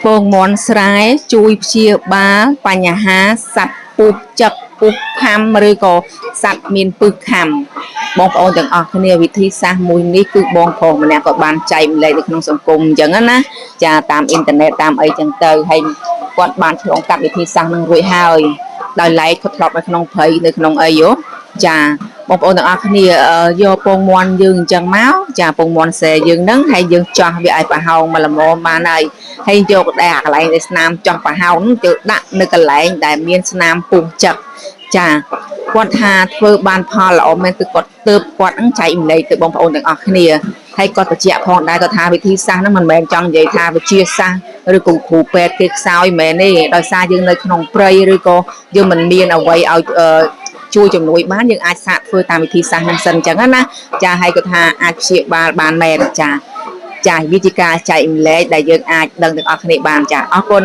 ពងមន់ស្រែជួយព្យាបាលបញ្ហាសត្វពុះចឹកពុះខាំឬក៏សត្វមានពឹសខាំបងប្អូនទាំងអស់គ្នាវិធីសាស្ត្រមួយនេះគឺបងប្អូនម្នាក់ក៏បានចែកម្លែកនៅក្នុងសង្គមអញ្ចឹងណាចាតាមអ៊ីនធឺណិតតាមអីចឹងទៅហើយគាត់បានឆ្លងកាត់វិធីសាស្ត្រនឹងរួចហើយដោយឡែកគាត់ធ្លាប់នៅក្នុងព្រៃនៅក្នុងអីចាបងប្អូនទាំងអស់គ្នាយកពងមាន់យើងអញ្ចឹងមកចាពងមាន់សែយើងហ្នឹងហើយយើងចោះវាឲ្យប្រហោងមកល្មមបានហើយយកដែរកន្លែងដែលស្នាមចោះប្រហោងហ្នឹងទៅដាក់នៅកន្លែងដែលមានស្នាមពុះចឹកចាគាត់ថាធ្វើបានផលល្អមែនគឺគាត់ទៅគាត់ហ្នឹងចែកម្លែកទៅបងប្អូនទាំងអស់គ្នាហើយគាត់បញ្ជាក់ផងដែរគាត់ថាវិធីសាស្ត្រហ្នឹងមិនមែនចង់និយាយថាវិជាសាស្ត្រឬក៏គ្រូពេទ្យគេខ្សោយមែនទេដោយសារយើងនៅក្នុងព្រៃឬក៏យើងមិនមានអ្វីឲ្យជួយជំនួយបានយើងអាចសាកធ្វើតាមវិធីសាស្ត្រហ្នឹងសិនអញ្ចឹងណាចាហើយគាត់ថាអាចព្យាបាលបានមែនចាវាជាការចែកម្លែកដែលយើងអាចដឹងទាំងអស់គ្នាបានចាអរគុណ